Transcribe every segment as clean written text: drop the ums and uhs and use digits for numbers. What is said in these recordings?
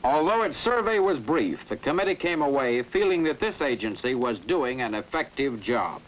Although its survey was brief, the committee came away feeling that this agency was doing an effective job.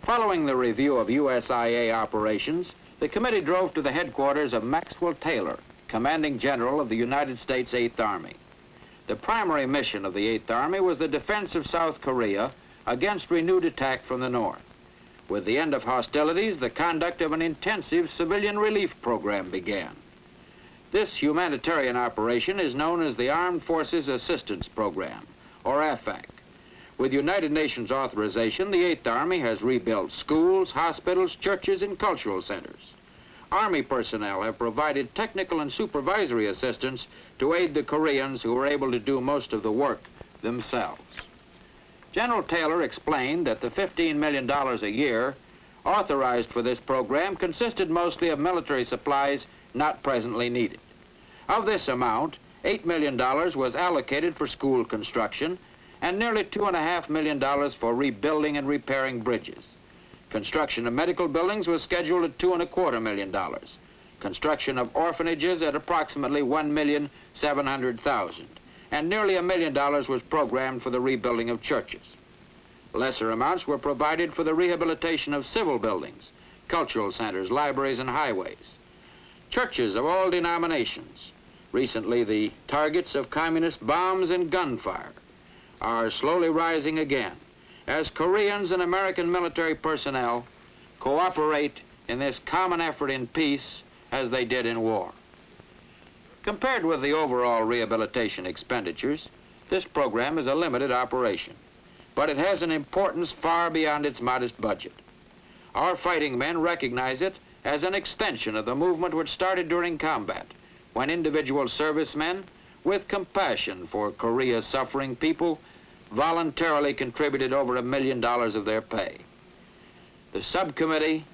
Following the review of USIA operations, the committee drove to the headquarters of Maxwell Taylor, Commanding General of the United States 8th Army. The primary mission of the 8th Army was the defense of South Korea against renewed attack from the north. With the end of hostilities, the conduct of an intensive civilian relief program began. This humanitarian operation is known as the Armed Forces Assistance Program, or AFAK. With United Nations authorization, the 8th Army has rebuilt schools, hospitals, churches, and cultural centers. Army personnel have provided technical and supervisory assistance to aid the Koreans who were able to do most of the work themselves. General Taylor explained that the $15 million a year authorized for this program consisted mostly of military supplies not presently needed. Of this amount, $8 million was allocated for school construction and nearly $2.5 million for rebuilding and repairing bridges. Construction of medical buildings was scheduled at $2.25 million. Construction of orphanages at approximately $1,700,000, and nearly $1 million was programmed for the rebuilding of churches. Lesser amounts were provided for the rehabilitation of civil buildings, cultural centers, libraries, and highways. Churches of all denominations, recently the targets of communist bombs and gunfire, are slowly rising again as Koreans and American military personnel cooperate in this common effort in peace as they did in war. Compared with the overall rehabilitation expenditures, this program is a limited operation, but it has an importance far beyond its modest budget. Our fighting men recognize it as an extension of the movement which started during combat, when individual servicemen, with compassion for Korea's suffering people, voluntarily contributed over $1 million of their pay. The subcommittee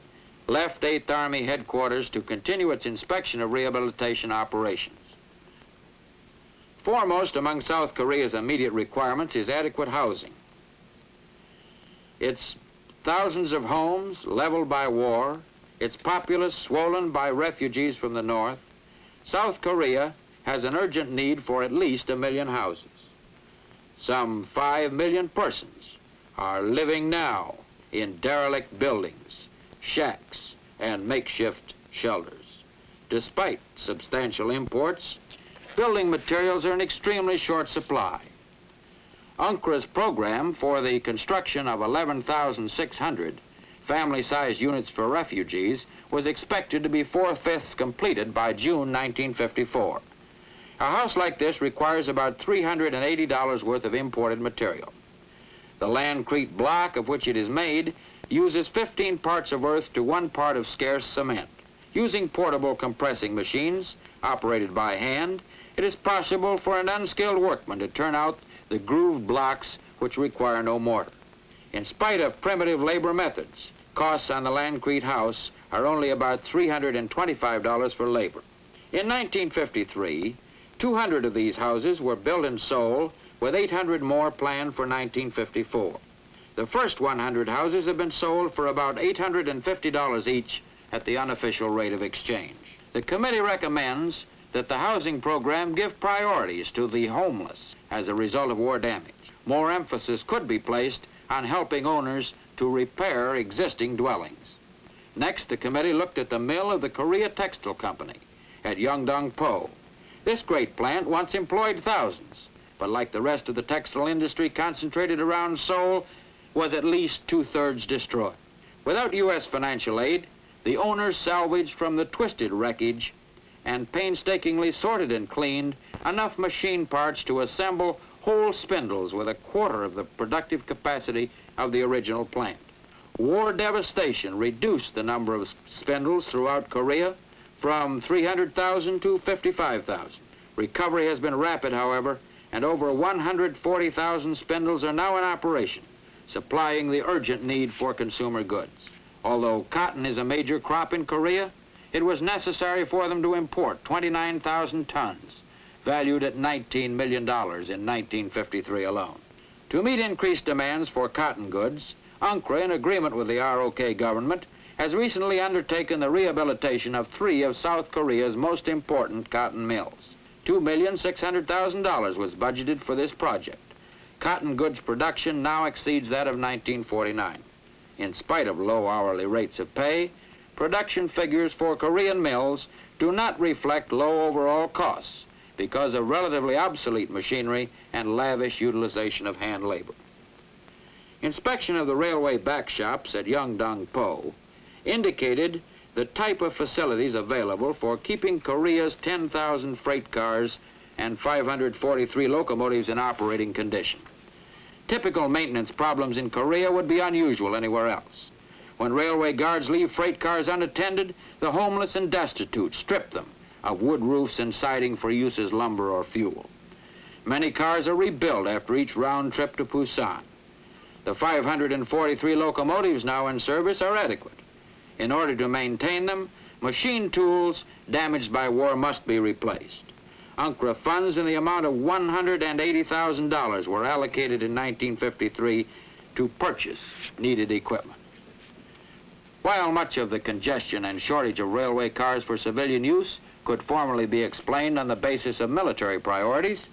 left 8th Army headquarters to continue its inspection of rehabilitation operations. Foremost among South Korea's immediate requirements is adequate housing. Its thousands of homes leveled by war, its populace swollen by refugees from the north, South Korea has an urgent need for at least 1 million houses. Some 5 million persons are living now in derelict buildings, shacks, and makeshift shelters. Despite substantial imports, building materials are in extremely short supply. UNCRA's program for the construction of 11,600 family-sized units for refugees was expected to be 4/5 completed by June 1954. A house like this requires about $380 worth of imported material. The landcrete block of which it is made uses 15 parts of earth to 1 part of scarce cement. Using portable compressing machines operated by hand, it is possible for an unskilled workman to turn out the grooved blocks which require no mortar. In spite of primitive labor methods, costs on the landcrete house are only about $325 for labor. In 1953, 200 of these houses were built in Seoul, with 800 more planned for 1954. The first 100 houses have been sold for about $850 each at the unofficial rate of exchange. The committee recommends that the housing program give priorities to the homeless as a result of war damage. More emphasis could be placed on helping owners to repair existing dwellings. Next, the committee looked at the mill of the Korea Textile Company at Yeongdong-po. This great plant once employed thousands, but like the rest of the textile industry concentrated around Seoul, was at least 2/3 destroyed. Without U.S. financial aid, the owners salvaged from the twisted wreckage and painstakingly sorted and cleaned enough machine parts to assemble whole spindles with 1/4 of the productive capacity of the original plant. War devastation reduced the number of spindles throughout Korea from 300,000 to 55,000. Recovery has been rapid, however, and over 140,000 spindles are now in operation, supplying the urgent need for consumer goods. Although cotton is a major crop in Korea, it was necessary for them to import 29,000 tons, valued at $19 million in 1953 alone. To meet increased demands for cotton goods, UNCRA, in agreement with the ROK government, has recently undertaken the rehabilitation of 3 of South Korea's most important cotton mills. $2,600,000 was budgeted for this project. Cotton goods production now exceeds that of 1949. In spite of low hourly rates of pay, production figures for Korean mills do not reflect low overall costs because of relatively obsolete machinery and lavish utilization of hand labor. Inspection of the railway back shops at Yeongdong-po indicated the type of facilities available for keeping Korea's 10,000 freight cars and 543 locomotives in operating condition. Typical maintenance problems in Korea would be unusual anywhere else. When railway guards leave freight cars unattended, the homeless and destitute strip them of wood roofs and siding for use as lumber or fuel. Many cars are rebuilt after each round trip to Busan. The 543 locomotives now in service are adequate. In order to maintain them, machine tools damaged by war must be replaced. UNCRA funds in the amount of $180,000 were allocated in 1953 to purchase needed equipment. While much of the congestion and shortage of railway cars for civilian use could formerly be explained on the basis of military priorities,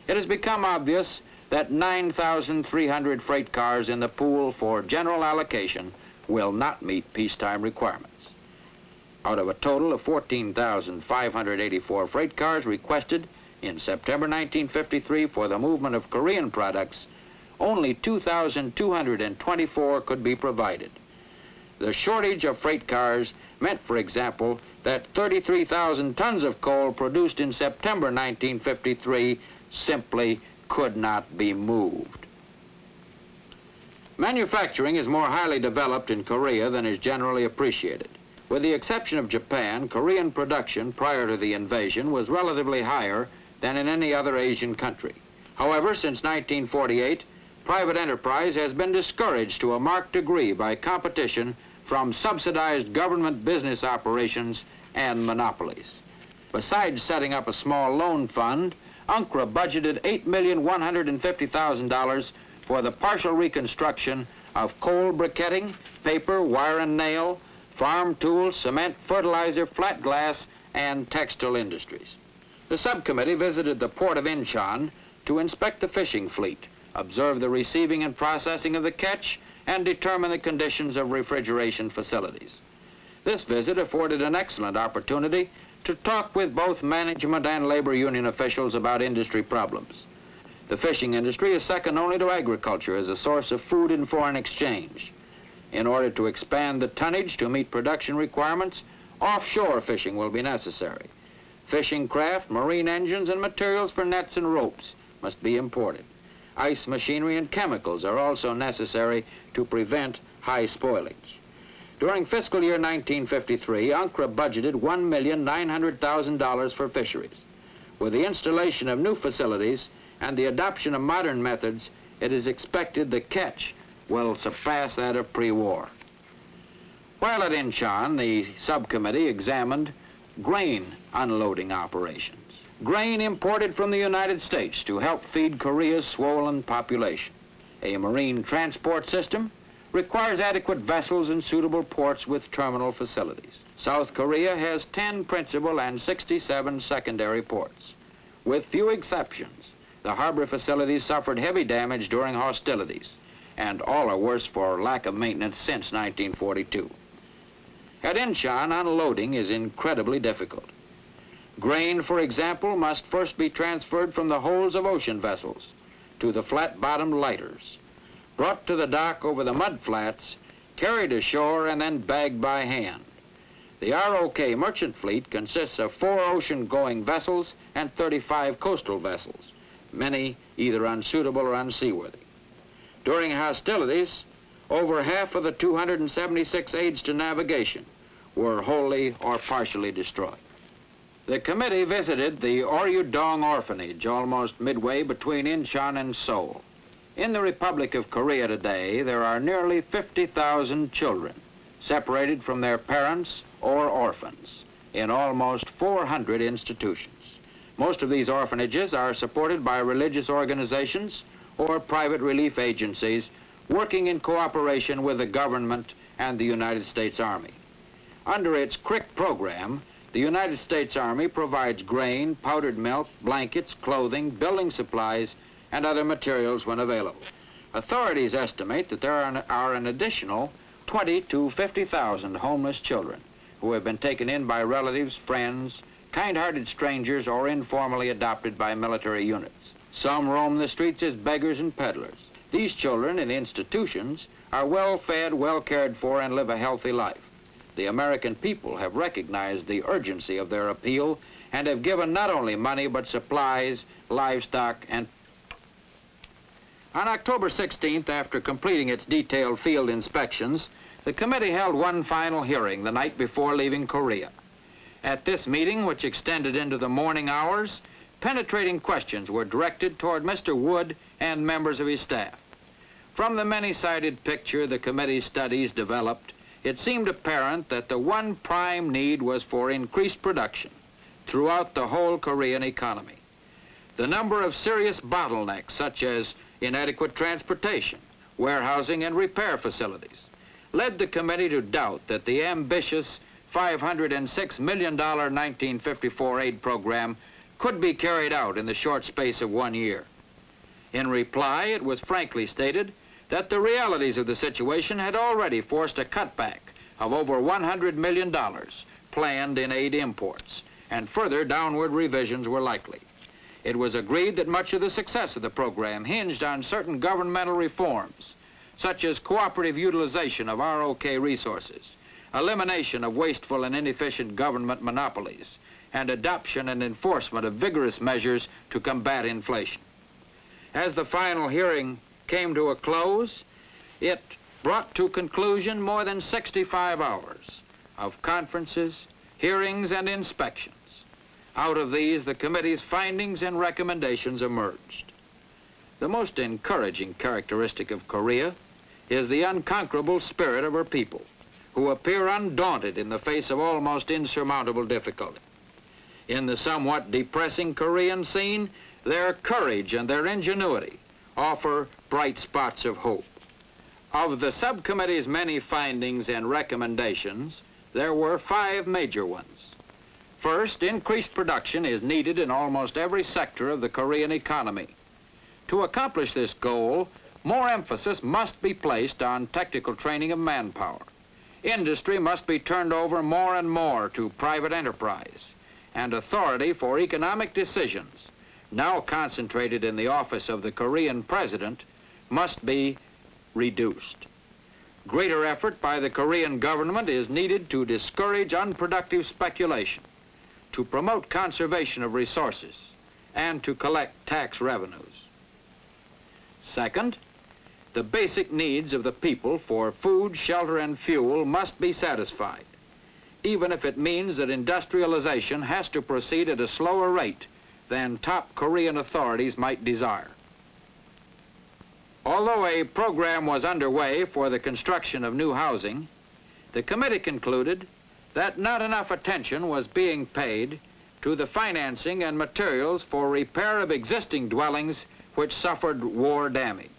it has become obvious that 9,300 freight cars in the pool for general allocation will not meet peacetime requirements. Out of a total of 14,584 freight cars requested in September 1953 for the movement of Korean products, only 2,224 could be provided. The shortage of freight cars meant, for example, that 33,000 tons of coal produced in September 1953 simply could not be moved. Manufacturing is more highly developed in Korea than is generally appreciated. With the exception of Japan, Korean production prior to the invasion was relatively higher than in any other Asian country. However, since 1948, private enterprise has been discouraged to a marked degree by competition from subsidized government business operations and monopolies. Besides setting up a small loan fund, UNCRA budgeted $8,150,000 for the partial reconstruction of coal briquetting, paper, wire and nail, farm tools, cement, fertilizer, flat glass, and textile industries. The subcommittee visited the port of Incheon to inspect the fishing fleet, observe the receiving and processing of the catch, and determine the conditions of refrigeration facilities. This visit afforded an excellent opportunity to talk with both management and labor union officials about industry problems. The fishing industry is second only to agriculture as a source of food and foreign exchange. In order to expand the tonnage to meet production requirements, offshore fishing will be necessary. Fishing craft, marine engines, and materials for nets and ropes must be imported. Ice machinery and chemicals are also necessary to prevent high spoilage. During fiscal year 1953, UNCRA budgeted $1,900,000 for fisheries. With the installation of new facilities and the adoption of modern methods, it is expected the catch will surpass that of pre-war. While at Incheon, the subcommittee examined grain unloading operations. Grain imported from the United States to help feed Korea's swollen population. A marine transport system requires adequate vessels and suitable ports with terminal facilities. South Korea has 10 principal and 67 secondary ports. With few exceptions, the harbor facilities suffered heavy damage during hostilities, and all are worse for lack of maintenance since 1942. At Incheon, unloading is incredibly difficult. Grain, for example, must first be transferred from the holds of ocean vessels to the flat-bottomed lighters, brought to the dock over the mud flats, carried ashore, and then bagged by hand. The ROK merchant fleet consists of 4 ocean-going vessels and 35 coastal vessels, many either unsuitable or unseaworthy. During hostilities, over half of the 276 aids to navigation were wholly or partially destroyed. The committee visited the Oryudong orphanage, almost midway between Incheon and Seoul. In the Republic of Korea today, there are nearly 50,000 children separated from their parents or orphans in almost 400 institutions. Most of these orphanages are supported by religious organizations or private relief agencies working in cooperation with the government and the United States Army. Under its CRIC program, The United States Army provides grain, powdered milk, blankets, clothing, building supplies, and other materials when available. Authorities estimate that there are an additional 20 to 50,000 homeless children who have been taken in by relatives, friends, kind-hearted strangers, or informally adopted by military units. Some roam the streets as beggars and peddlers. These children in institutions are well-fed, well-cared for, and live a healthy life. The American people have recognized the urgency of their appeal and have given not only money but supplies, livestock, and... On October 16th, after completing its detailed field inspections, the committee held one final hearing the night before leaving Korea. At this meeting, which extended into the morning hours, penetrating questions were directed toward Mr. Wood and members of his staff. From the many-sided picture the committee's studies developed, it seemed apparent that the one prime need was for increased production throughout the whole Korean economy. The number of serious bottlenecks, such as inadequate transportation, warehousing, and repair facilities, led the committee to doubt that the ambitious $506 million 1954 aid program could be carried out in the short space of 1 year. In reply, it was frankly stated that the realities of the situation had already forced a cutback of over $100 million planned in aid imports, and further downward revisions were likely. It was agreed that much of the success of the program hinged on certain governmental reforms, such as cooperative utilization of ROK resources, elimination of wasteful and inefficient government monopolies, and adoption and enforcement of vigorous measures to combat inflation. As the final hearing came to a close, it brought to conclusion more than 65 hours of conferences, hearings, and inspections. Out of these, the committee's findings and recommendations emerged. The most encouraging characteristic of Korea is the unconquerable spirit of her people, who appear undaunted in the face of almost insurmountable difficulty. In the somewhat depressing Korean scene, their courage and their ingenuity offer bright spots of hope. Of the subcommittee's many findings and recommendations, there were 5 major ones. First, increased production is needed in almost every sector of the Korean economy. To accomplish this goal, more emphasis must be placed on technical training of manpower. Industry must be turned over more and more to private enterprise, and authority for economic decisions, now concentrated in the office of the Korean president, must be reduced. Greater effort by the Korean government is needed to discourage unproductive speculation, to promote conservation of resources, and to collect tax revenues. Second, the basic needs of the people for food, shelter, and fuel must be satisfied, even if it means that industrialization has to proceed at a slower rate than top Korean authorities might desire. Although a program was underway for the construction of new housing, the committee concluded that not enough attention was being paid to the financing and materials for repair of existing dwellings which suffered war damage.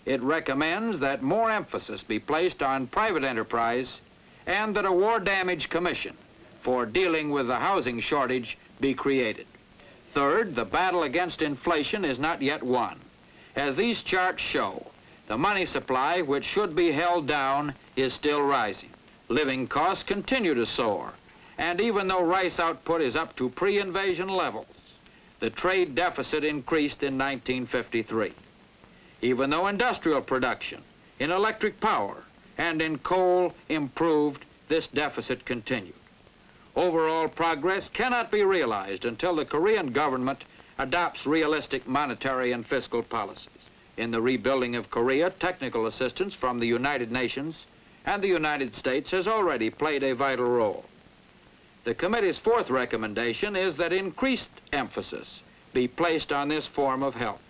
It recommends that more emphasis be placed on private enterprise and that a war damage commission for dealing with the housing shortage be created. Third, the battle against inflation is not yet won. As these charts show, the money supply, which should be held down, is still rising. Living costs continue to soar, and even though rice output is up to pre-invasion levels, the trade deficit increased in 1953. Even though industrial production in electric power and in coal improved, this deficit continued. Overall progress cannot be realized until the Korean government adopts realistic monetary and fiscal policies. In the rebuilding of Korea, technical assistance from the United Nations and the United States has already played a vital role. The committee's 4th recommendation is that increased emphasis be placed on this form of help.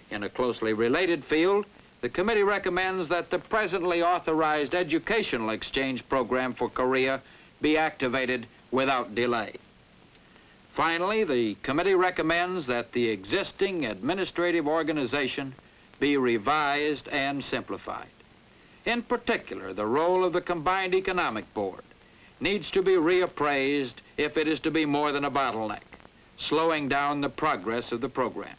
In a closely related field, the committee recommends that the presently authorized educational exchange program for Korea be activated without delay. Finally, the committee recommends that the existing administrative organization be revised and simplified. In particular, the role of the Combined Economic Board needs to be reappraised if it is to be more than a bottleneck, slowing down the progress of the program.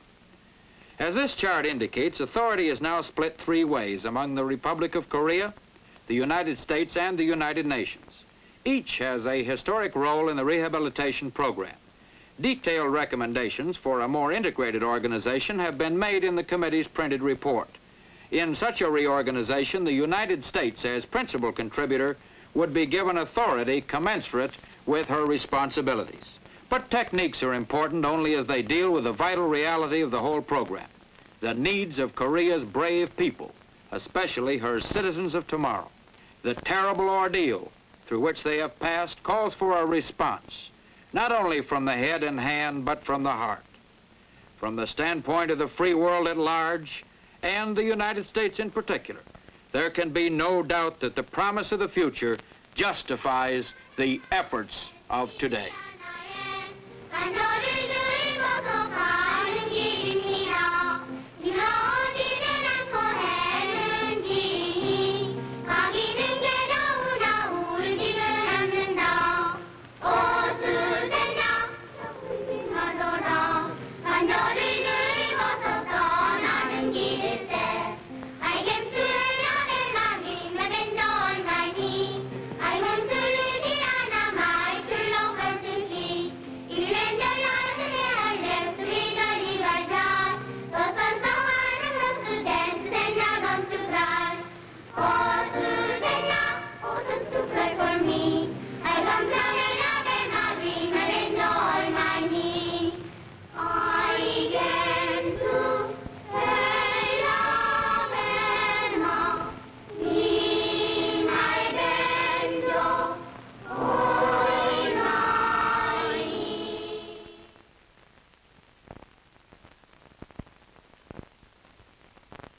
As this chart indicates, authority is now split three ways among the Republic of Korea, the United States, and the United Nations. Each has a historic role in the rehabilitation program. Detailed recommendations for a more integrated organization have been made in the committee's printed report. In such a reorganization, the United States, as principal contributor, would be given authority commensurate with her responsibilities. But techniques are important only as they deal with the vital reality of the whole program, the needs of Korea's brave people, especially her citizens of tomorrow. The terrible ordeal through which they have passed calls for a response, not only from the head and hand, but from the heart. From the standpoint of the free world at large, and the United States in particular, there can be no doubt that the promise of the future justifies the efforts of today. I know